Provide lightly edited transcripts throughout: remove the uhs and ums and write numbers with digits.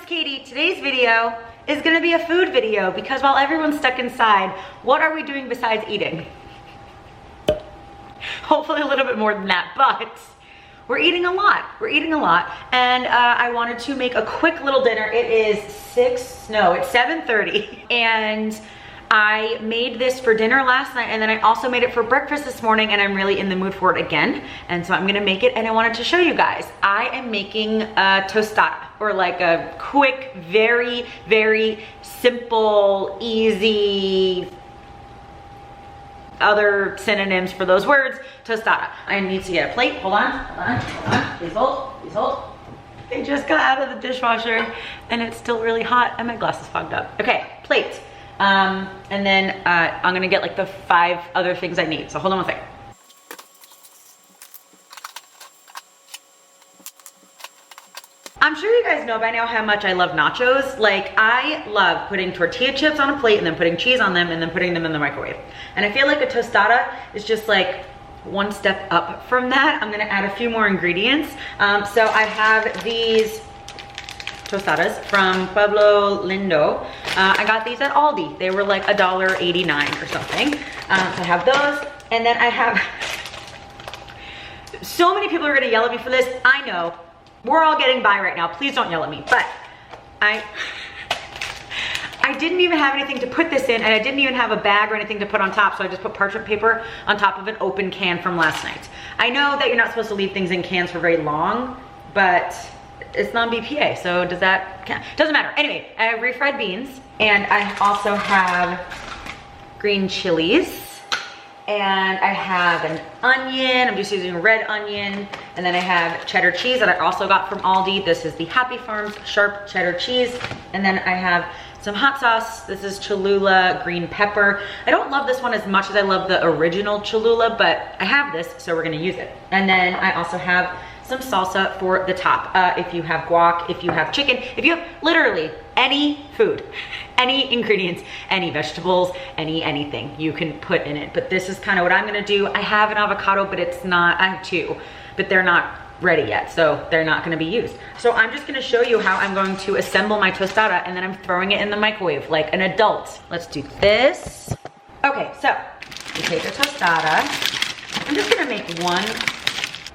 Katie. Today's video is gonna be a food video because while everyone's stuck inside, what are we doing besides eating? Hopefully a little bit more than that, but we're eating a lot. We're eating a lot. And I wanted to make a quick little dinner. It is it's 7:30. And I made this for dinner last night, and then I also made it for breakfast this morning, and I'm really in the mood for it again. And so I'm gonna make it, and I wanted to show you guys. I am making a tostada, or like a quick, very, very simple, easy, other synonyms for those words, tostada. I need to get a plate. Hold on. Please hold. I just got out of the dishwasher, and it's still really hot, and my glass is fogged up. Okay, plate. And then I'm gonna get like the 5 other things I need. So hold on one second. I'm sure you guys know by now how much I love nachos. Like, I love putting tortilla chips on a plate and then putting cheese on them and then putting them in the microwave. And I feel like a tostada is just like one step up from that. I'm gonna add a few more ingredients. So I have these tostadas from Pueblo Lindo. I got these at Aldi. They were like $1.89 or something. So I have those, and then I have, so many people are gonna yell at me for this. I know, we're all getting by right now. Please don't yell at me, but I didn't even have anything to put this in, and I didn't even have a bag or anything to put on top, so I just put parchment paper on top of an open can from last night. I know that you're not supposed to leave things in cans for very long, but it's non-BPA, so does that count? Doesn't matter. Anyway, I have refried beans, and I also have green chilies, and I have an onion. I'm just using red onion, and then I have cheddar cheese that I also got from Aldi. This is the Happy Farms sharp cheddar cheese, and then I have some hot sauce. This is Cholula green pepper. I don't love this one as much as I love the original Cholula, but I have this, so we're gonna use it. And then I also have some salsa for the top. If you have guac, if you have chicken, if you have literally any food, any ingredients, any vegetables, anything you can put in it. But this is kind of what I'm gonna do. I have an avocado, but it's not, I have 2, but they're not ready yet, so they're not gonna be used. So I'm just gonna show you how I'm going to assemble my tostada, and then I'm throwing it in the microwave like an adult. Let's do this. Okay, so you take a tostada. I'm just gonna make one.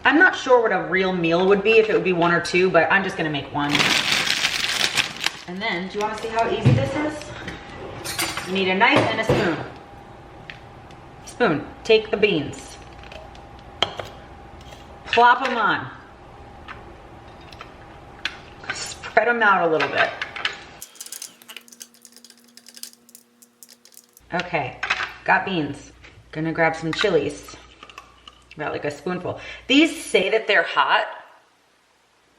I'm not sure what a real meal would be, if it would be 1 or 2, but I'm just gonna make one. And then, do you wanna see how easy this is? You need a knife and a spoon. Spoon, take the beans. Plop them on. Spread them out a little bit. Okay, got beans. Gonna grab some chilies. About like a spoonful. These say that they're hot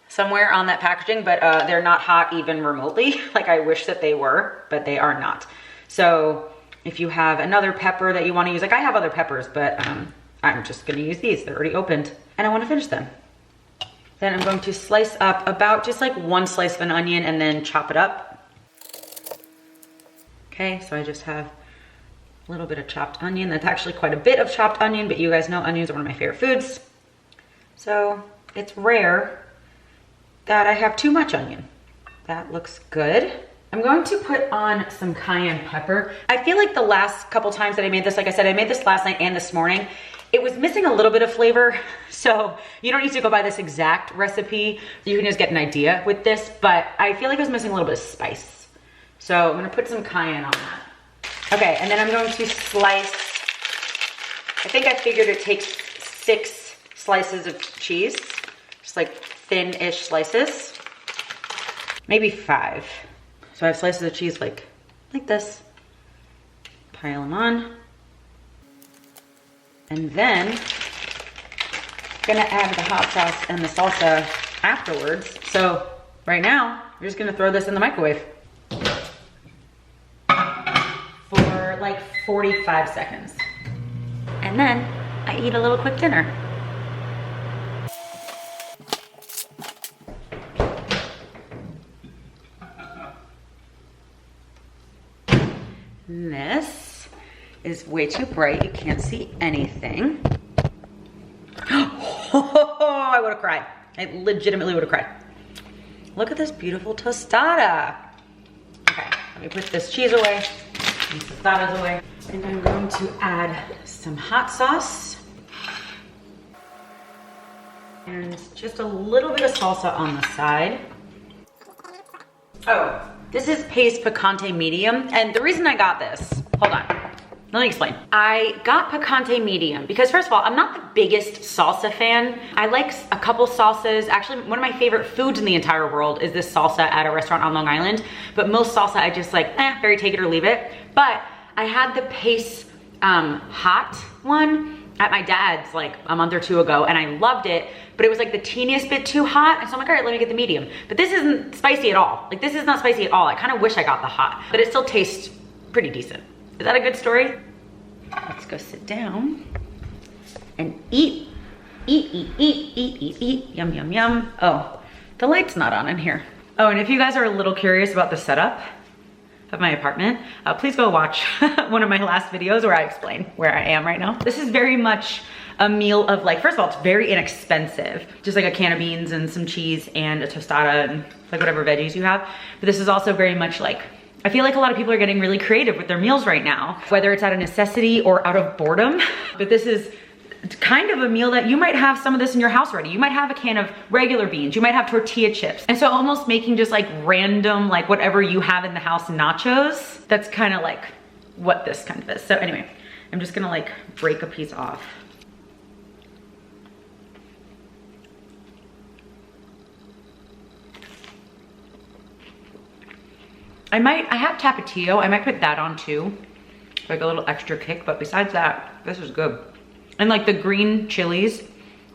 somewhere on that packaging, but they're not hot even remotely. Like, I wish that they were, but they are not. So if you have another pepper that you want to use, like I have other peppers, but I'm just gonna use these. They're already opened, and I want to finish them. Then I'm going to slice up about just like 1 slice of an onion and then chop it up. Okay, so I just have a little bit of chopped onion. That's actually quite a bit of chopped onion, but you guys know onions are one of my favorite foods. So it's rare that I have too much onion. That looks good. I'm going to put on some cayenne pepper. I feel like the last couple times that I made this, like I said, I made this last night and this morning, it was missing a little bit of flavor. So you don't need to go by this exact recipe. You can just get an idea with this, but I feel like it was missing a little bit of spice. So I'm gonna put some cayenne on that. Okay, and then I'm going to slice, I think I figured it takes 6 slices of cheese, just like thin-ish slices, maybe 5. So I have slices of cheese like this, pile them on, and then I'm gonna add the hot sauce and the salsa afterwards. So right now, we're just gonna throw this in the microwave for like 45 seconds. And then I eat a little quick dinner. This is way too bright. You can't see anything. Oh, I would have cried. I legitimately would have cried. Look at this beautiful tostada. Okay, let me put this cheese away, these tostadas away. And I'm going to add some hot sauce. And just a little bit of salsa on the side. Oh, this is paste picante medium. And the reason I got this, hold on, let me explain. I got picante medium because first of all, I'm not the biggest salsa fan. I like a couple salsas. Actually, one of my favorite foods in the entire world is this salsa at a restaurant on Long Island. But most salsa, I just like, very take it or leave it. But I had the paste hot one at my dad's like a month or two ago and I loved it, but it was like the teeniest bit too hot. And so I'm like, all right, let me get the medium. But this isn't spicy at all. Like this is not spicy at all. I kind of wish I got the hot, but it still tastes pretty decent. Is that a good story? Let's go sit down and eat. Eat, eat, eat, eat, eat, eat. Yum, yum, yum. Oh, the light's not on in here. Oh, and if you guys are a little curious about the setup of my apartment, please go watch one of my last videos where I explain where I am right now. This is very much a meal of like, first of all, it's very inexpensive. Just like a can of beans and some cheese and a tostada and like whatever veggies you have. But this is also very much like, I feel like a lot of people are getting really creative with their meals right now, whether it's out of necessity or out of boredom. But this is kind of a meal that you might have some of this in your house already. You might have a can of regular beans. You might have tortilla chips. And so almost making just like random, like whatever you have in the house nachos, that's kind of like what this kind of is. So anyway, I'm just gonna like break a piece off. I have tapatio. I might put that on too, like a little extra kick, but besides that, this is good. And like the green chilies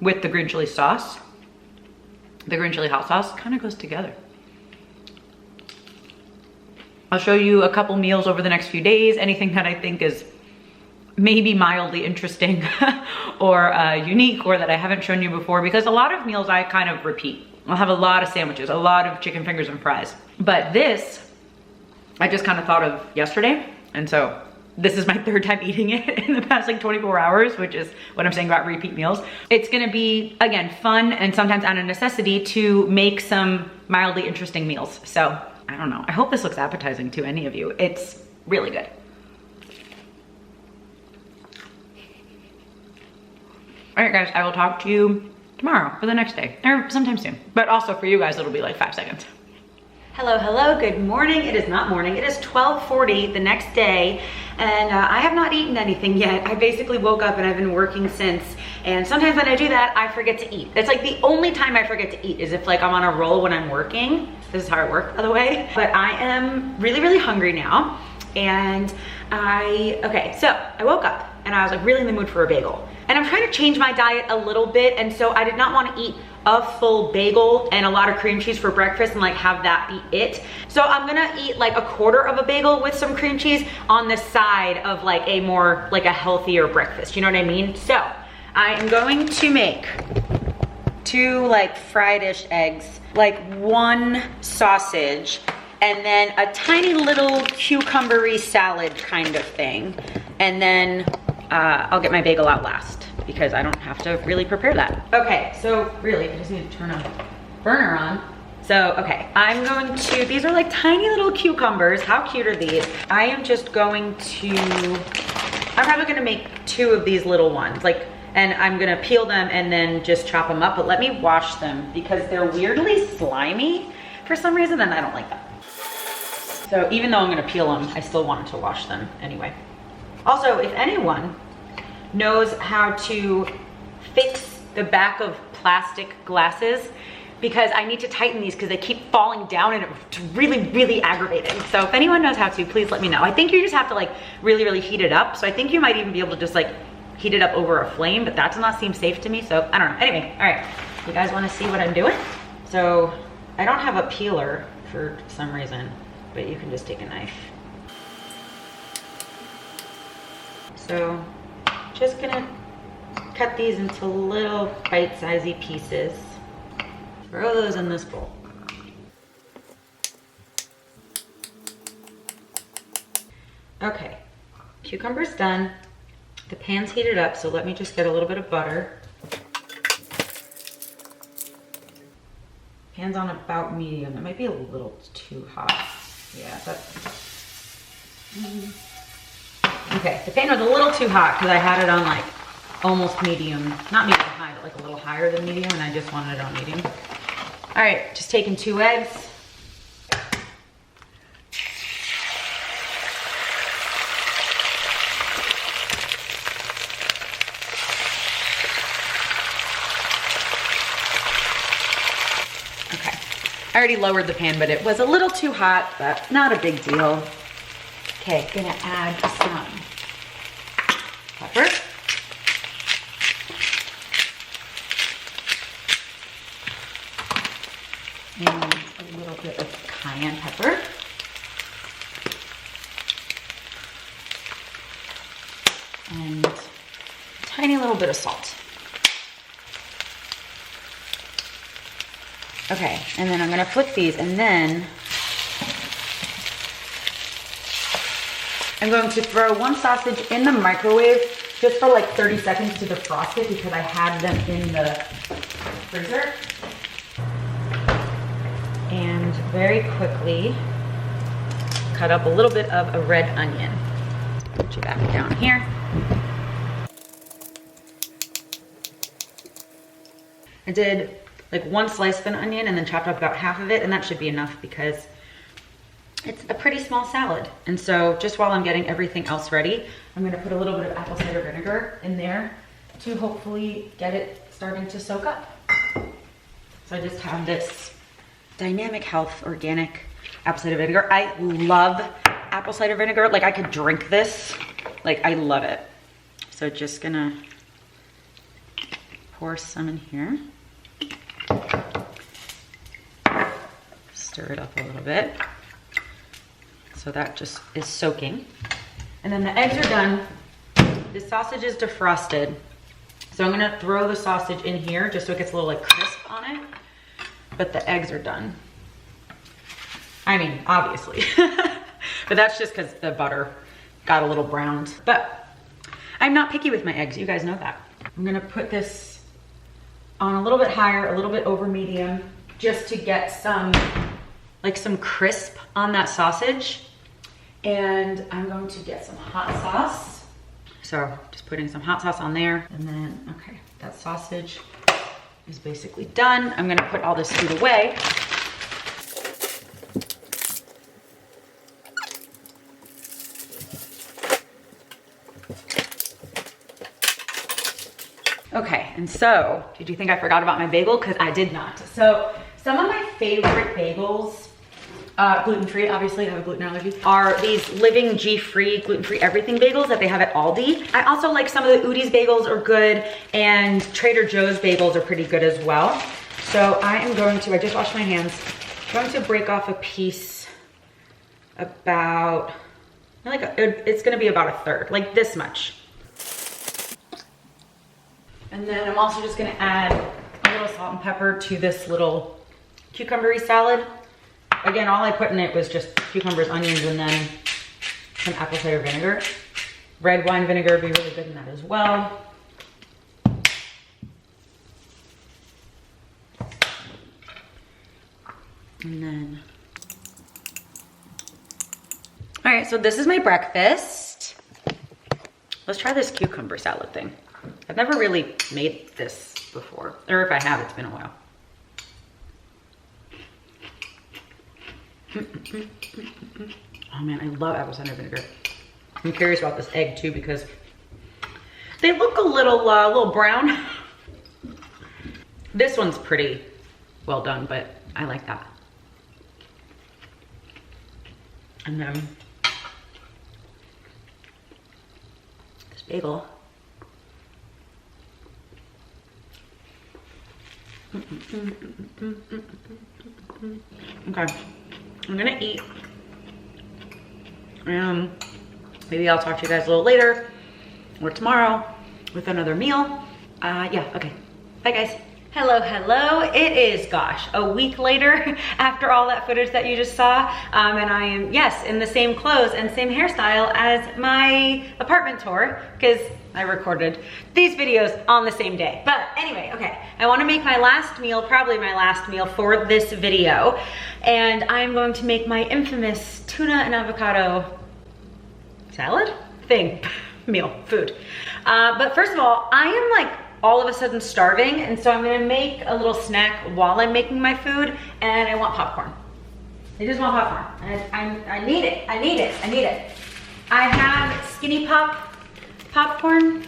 with the green chili sauce, the green chili hot sauce kind of goes together. I'll show you a couple meals over the next few days, anything that I think is maybe mildly interesting or unique or that I haven't shown you before, because a lot of meals I kind of repeat. I'll have a lot of sandwiches, a lot of chicken fingers and fries. But this, I just kind of thought of yesterday. And so this is my third time eating it in the past like 24 hours, which is what I'm saying about repeat meals. It's gonna be, again, fun and sometimes out of necessity to make some mildly interesting meals. So I don't know, I hope this looks appetizing to any of you. It's really good. All right guys, I will talk to you tomorrow for the next day or sometime soon. But also for you guys, it'll be like 5 seconds. Hello, hello, good morning. It is not morning, it is 12:40 the next day, and I have not eaten anything yet. I basically woke up and I've been working since, and sometimes when I do that, I forget to eat. It's like the only time I forget to eat is if like I'm on a roll when I'm working. This is how I work, by the way. But I am really, really hungry now, and okay, so I woke up and I was like really in the mood for a bagel. And I'm trying to change my diet a little bit, and so I did not want to eat a full bagel and a lot of cream cheese for breakfast and like have that be it. So I'm gonna eat like a quarter of a bagel with some cream cheese on the side of like a more, like a healthier breakfast, you know what I mean? So I am going to make 2 like fried-ish eggs, like 1 sausage, and then a tiny little cucumbery salad kind of thing. And then I'll get my bagel out last because I don't have to really prepare that. Okay, so really I just need to turn a burner on. So, okay, I'm going to, these are like tiny little cucumbers. How cute are these? I am just going to, I'm probably gonna make 2 of these little ones, like, and I'm gonna peel them and then just chop them up, but let me wash them because they're weirdly slimy for some reason, and I don't like that. So even though I'm gonna peel them, I still wanted to wash them anyway. Also, if anyone knows how to fix the back of plastic glasses, because I need to tighten these because they keep falling down and it's really, really aggravating. So if anyone knows how to, please let me know. I think you just have to like really, really heat it up. So I think you might even be able to just like heat it up over a flame, but that does not seem safe to me. So I don't know. Anyway, all right. You guys want to see what I'm doing? So I don't have a peeler for some reason, but you can just take a knife. So just gonna cut these into little bite-sized pieces. Throw those in this bowl. Okay, cucumber's done. The pan's heated up, so let me just get a little bit of butter. Pan's on about medium. It might be a little too hot. Yeah, okay, the pan was a little too hot because I had it on like almost medium. Not medium high, but like a little higher than medium, and I just wanted it on medium. All right, just taking 2 eggs. I already lowered the pan, but it was a little too hot, but not a big deal. Okay, gonna add some pepper. And a little bit of cayenne pepper. And a tiny little bit of salt. Okay, and then I'm gonna flip these, and then I'm going to throw 1 sausage in the microwave just for like 30 seconds to defrost it because I had them in the freezer. And very quickly cut up a little bit of a red onion. Put you back down here. I did like 1 slice of an onion and then chopped up about half of it, and that should be enough because it's a pretty small salad. And so just while I'm getting everything else ready, I'm gonna put a little bit of apple cider vinegar in there to hopefully get it starting to soak up. So I just have this Dynamic Health organic apple cider vinegar. I love apple cider vinegar. Like I could drink this, like I love it. So just gonna pour some in here. Stir it up a little bit. So that just is soaking. And then the eggs are done. The sausage is defrosted. So I'm gonna throw the sausage in here just so it gets a little like crisp on it. But the eggs are done. I mean, obviously. But that's just because the butter got a little browned. But I'm not picky with my eggs, you guys know that. I'm gonna put this on a little bit higher, a little bit over medium, just to get some crisp on that sausage. And I'm going to get some hot sauce. So just putting some hot sauce on there. And then, okay, that sausage is basically done. I'm gonna put all this food away. Okay, and so, did you think I forgot about my bagel? Because I did not. So, some of my favorite bagels, gluten-free, obviously I have a gluten allergy, are these Living G-free, gluten-free everything bagels that they have at Aldi. I also like some of the Udi's bagels are good, and Trader Joe's bagels are pretty good as well. So I am going to, I just washed my hands, I'm going to break off a piece about, it's gonna be about 1/3, like this much. And then I'm also just gonna add a little salt and pepper to this little cucumbery salad. Again, all I put in it was just cucumbers, onions, and then some apple cider vinegar. Red wine vinegar would be really good in that as well. And then, all right, so this is my breakfast. Let's try this cucumber salad thing. I've never really made this before, or if I have, it's been a while. Oh man, I love apple cider vinegar. I'm curious about this egg too because they look a little brown. This one's pretty well done, but I like that. And then this bagel. Okay, I'm gonna eat. Maybe I'll talk to you guys a little later or tomorrow with another meal. Yeah, okay. Bye guys. Hello, hello. It is, gosh, a week later after all that footage that you just saw. And I am, yes, in the same clothes and same hairstyle as my apartment tour, because I recorded these videos on the same day. But anyway, okay, I want to make my last meal, probably my last meal for this video. And I'm going to make my infamous tuna and avocado salad thing, food. But first of all, I am like all of a sudden starving, and so I'm gonna make a little snack while I'm making my food, and I want popcorn. I just want popcorn. I need it, I need it, I need it. I have Skinny Pop popcorn.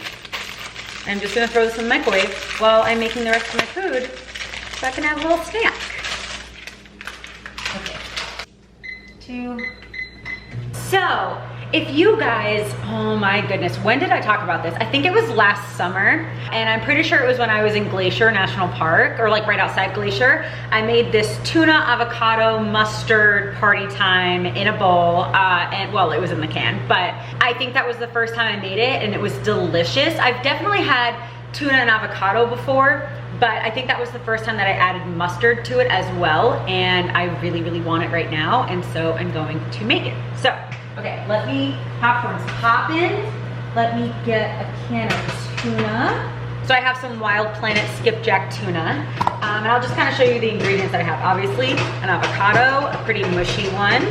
I'm just gonna throw this in the microwave while I'm making the rest of my food so I can have a little snack. Okay, 2. So, if you guys, oh my goodness, when did I talk about this? I think it was last summer, and I'm pretty sure it was when I was in Glacier National Park, or like right outside Glacier. I made this tuna avocado mustard party time in a bowl, and well, it was in the can, but I think that was the first time I made it, and it was delicious. I've definitely had tuna and avocado before, but I think that was the first time that I added mustard to it as well, and I really, really want it right now, and so I'm going to make it. So, okay, popcorn's popping. Let me get a can of tuna. So I have some Wild Planet skipjack tuna. And I'll just kind of show you the ingredients that I have. Obviously, an avocado, a pretty mushy one.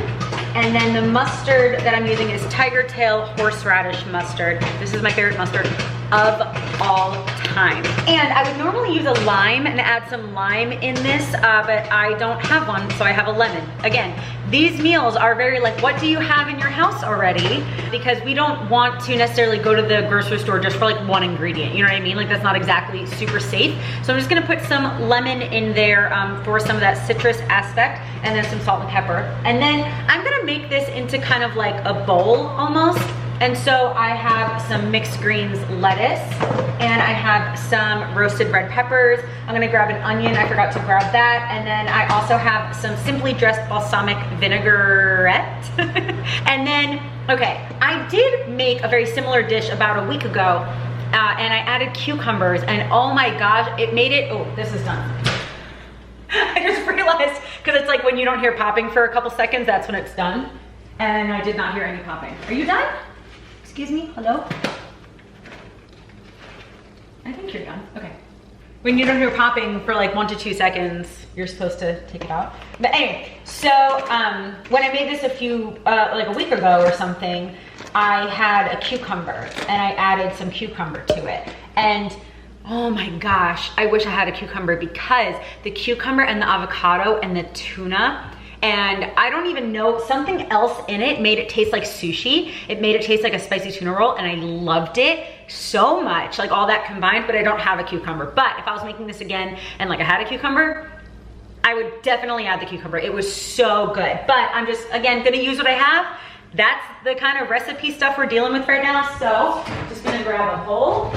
And then the mustard that I'm using is Tiger Tail horseradish mustard. This is my favorite mustard of all time. And I would normally use a lime and add some lime in this, but I don't have one, so I have a lemon. Again, these meals are very like, what do you have in your house already? Because we don't want to necessarily go to the grocery store just for like one ingredient, you know what I mean? Like that's not exactly super safe. So I'm just gonna put some lemon in there for some of that citrus aspect, and then some salt and pepper. And then I'm gonna make this into kind of like a bowl almost. And so I have some mixed greens lettuce, and I have some roasted red peppers. I'm gonna grab an onion, I forgot to grab that. And then I also have some simply dressed balsamic vinaigrette. And then, okay, I did make a very similar dish about a week ago, and I added cucumbers, and oh my gosh, it made it, oh, this is done. I just realized, because it's like when you don't hear popping for a couple seconds, that's when it's done. And I did not hear any popping. Are you done? Excuse me, hello? I think you're done, okay. When you don't hear popping for like 1 to 2 seconds, you're supposed to take it out. But anyway, so when I made this like a week ago or something, I had a cucumber and I added some cucumber to it. And oh my gosh, I wish I had a cucumber, because the cucumber and the avocado and the tuna, and I don't even know, something else in it made it taste like sushi. It made it taste like a spicy tuna roll, and I loved it so much, like all that combined, but I don't have a cucumber. But if I was making this again and like I had a cucumber, I would definitely add the cucumber. It was so good. But I'm just, again, gonna use what I have. That's the kind of recipe stuff we're dealing with right now. So just gonna grab a bowl.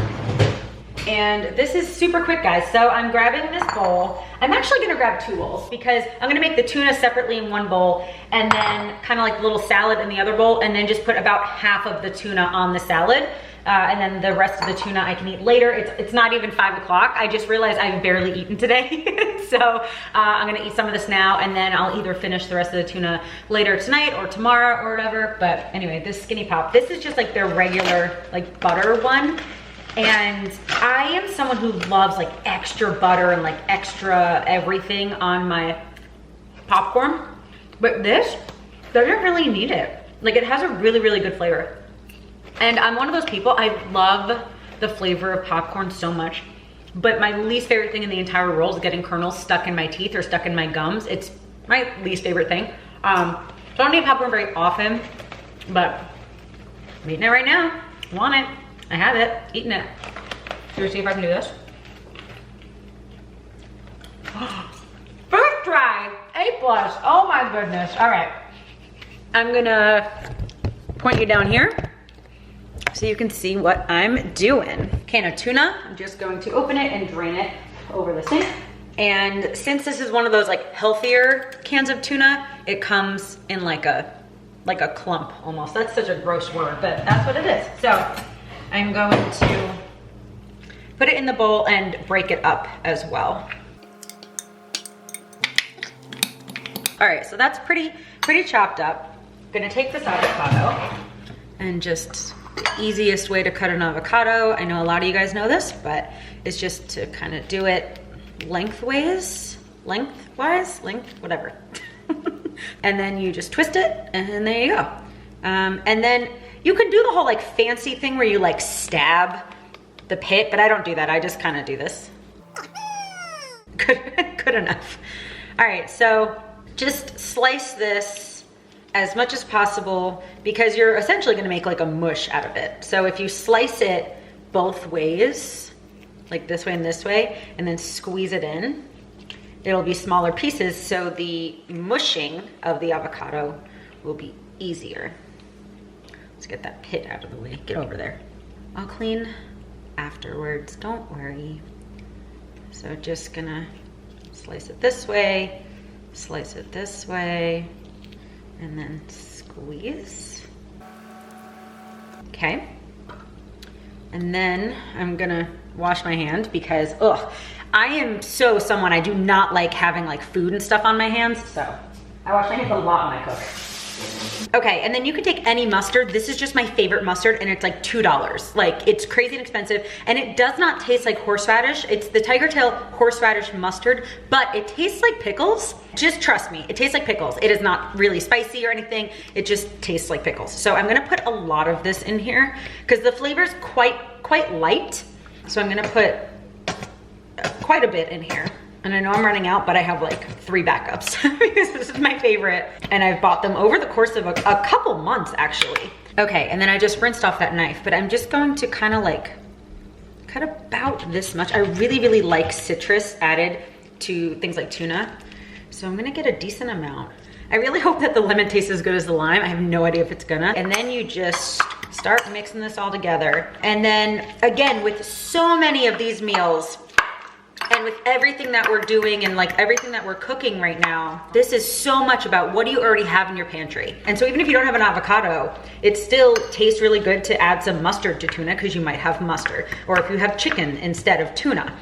And this is super quick, guys. So I'm grabbing this bowl. I'm actually gonna grab 2 bowls, because I'm gonna make the tuna separately in one bowl, and then kind of like a little salad in the other bowl, and then just put about half of the tuna on the salad. And then the rest of the tuna I can eat later. It's not even 5 o'clock. I just realized I've barely eaten today. So I'm gonna eat some of this now, and then I'll either finish the rest of the tuna later tonight or tomorrow or whatever. But anyway, this Skinny Pop, this is just like their regular like butter one. And I am someone who loves like extra butter and like extra everything on my popcorn. But this doesn't really need it. Like, it has a really, really good flavor. And I'm one of those people, I love the flavor of popcorn so much. But my least favorite thing in the entire world is getting kernels stuck in my teeth or stuck in my gums. It's my least favorite thing. So I don't eat popcorn very often, but I'm eating it right now. I want it. I have it, eating it. Should we see if I can do this? First try, A+. Oh my goodness. All right. I'm gonna point you down here so you can see what I'm doing. Can of tuna. I'm just going to open it and drain it over the sink. And since this is one of those like healthier cans of tuna, it comes in like a clump almost. That's such a gross word, but that's what it is. So I'm going to put it in the bowl and break it up as well. All right, so that's pretty chopped up. Gonna take this avocado and just the easiest way to cut an avocado. I know a lot of you guys know this, but it's just to kind of do it lengthwise, whatever. And then you just twist it and there you go. And then you can do the whole like fancy thing where you like stab the pit, but I don't do that. I just kind of do this. Good enough. All right, so just slice this as much as possible because you're essentially gonna make like a mush out of it. So if you slice it both ways, like this way and this way, and then squeeze it in, it'll be smaller pieces, so the mushing of the avocado will be easier. Let's get that pit out of the way. Get over there. I'll clean afterwards, don't worry. So just gonna slice it this way, slice it this way, and then squeeze. Okay. And then I'm gonna wash my hand because, I am someone, I do not like having like food and stuff on my hands, so I wash my hands a lot when I cook. Okay, and then you can take any mustard. This is just my favorite mustard and it's like $2. Like it's crazy inexpensive and it does not taste like horseradish. It's the Tiger Tail horseradish mustard, but it tastes like pickles. Just trust me, it tastes like pickles. It is not really spicy or anything. It just tastes like pickles. So I'm gonna put a lot of this in here because the flavor is quite light. So I'm gonna put quite a bit in here. And I know I'm running out, but I have like 3 backups because this is my favorite. And I've bought them over the course of a couple months actually. Okay, and then I just rinsed off that knife, but I'm just going to kind of like cut about this much. I really like citrus added to things like tuna. So I'm gonna get a decent amount. I really hope that the lemon tastes as good as the lime. I have no idea if it's gonna. And then you just start mixing this all together. And then again, with so many of these meals, and with everything that we're doing and like everything that we're cooking right now, this is so much about what do you already have in your pantry. And so even if you don't have an avocado, it still tastes really good to add some mustard to tuna because you might have mustard. Or if you have chicken instead of tuna.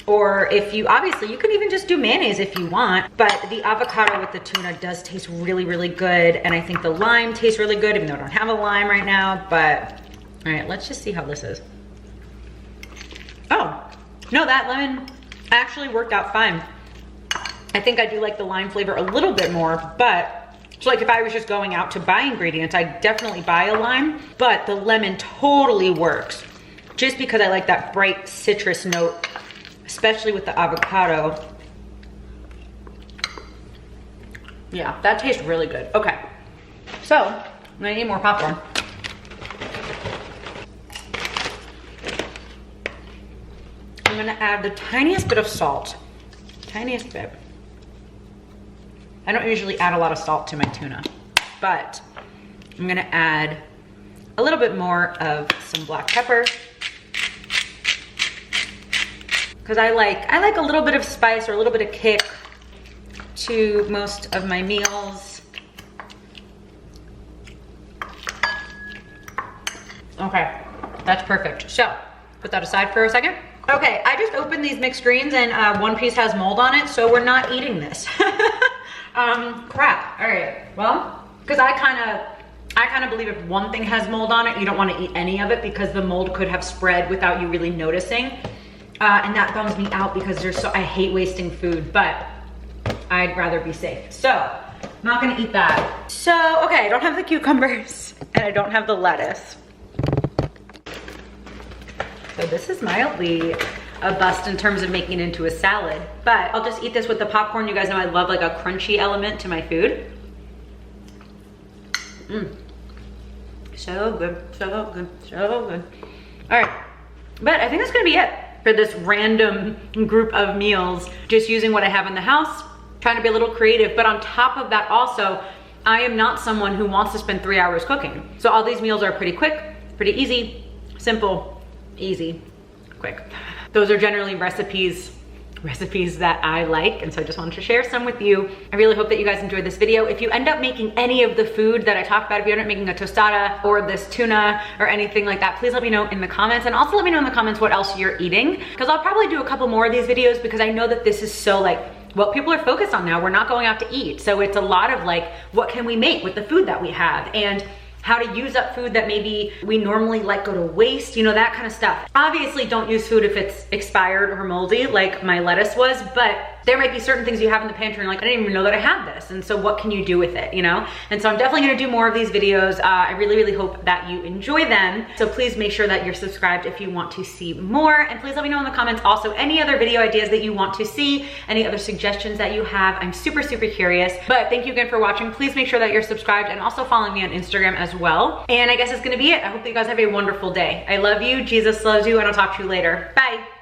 Or if you, obviously you can even just do mayonnaise if you want, but the avocado with the tuna does taste really good. And I think the lime tastes really good, even though I don't have a lime right now, but all right, let's just see how this is. Oh, no, that lemon actually worked out fine. I think I do like the lime flavor a little bit more, but so like if I was just going out to buy ingredients, I definitely buy a lime, but the lemon totally works just because I like that bright citrus note, especially with the avocado. Yeah, that tastes really good. Okay, so I'm gonna need more popcorn. I'm gonna add the tiniest bit of salt, tiniest bit. I don't usually add a lot of salt to my tuna, but I'm gonna add a little bit more of some black pepper because I like a little bit of spice or a little bit of kick to most of my meals. Okay, that's perfect. So put that aside for a second. Okay, I just opened these mixed greens and one piece has mold on it, so we're not eating this. Crap. All right. Well, because I kind of believe if one thing has mold on it, you don't want to eat any of it because the mold could have spread without you really noticing, and that bums me out because I hate wasting food, but I'd rather be safe. So I'm not gonna eat that. So okay, I don't have the cucumbers and I don't have the lettuce. So this is mildly a bust in terms of making it into a salad, but I'll just eat this with the popcorn. You guys know I love like a crunchy element to my food. So good, so good, so good. All right, but I think that's gonna be it for this random group of meals, just using what I have in the house, trying to be a little creative. But on top of that also, I am not someone who wants to spend 3 hours cooking. So all these meals are pretty quick, pretty easy, simple, easy, quick. Those are generally recipes recipes that I like, and so I just wanted to share some with you. I really hope that you guys enjoyed this video. If you end up making any of the food that I talked about, if you end up making a tostada or this tuna or anything like that, please let me know in the comments, and also let me know in the comments what else you're eating, because I'll probably do a couple more of these videos, because I know that this is so like what people are focused on now. We're not going out to eat, so it's a lot of like, what can we make with the food that we have, and how to use up food that maybe we normally let go to waste, you know, that kind of stuff. Obviously, don't use food if it's expired or moldy, like my lettuce was, but there might be certain things you have in the pantry and like, I didn't even know that I had this, and so what can you do with it, you know? And so I'm definitely gonna do more of these videos. I really, really hope that you enjoy them. So please make sure that you're subscribed if you want to see more, and please let me know in the comments also any other video ideas that you want to see, any other suggestions that you have. I'm super, super curious. But thank you again for watching. Please make sure that you're subscribed and also following me on Instagram as well. And I guess that's gonna be it. I hope that you guys have a wonderful day. I love you, Jesus loves you, and I'll talk to you later. Bye.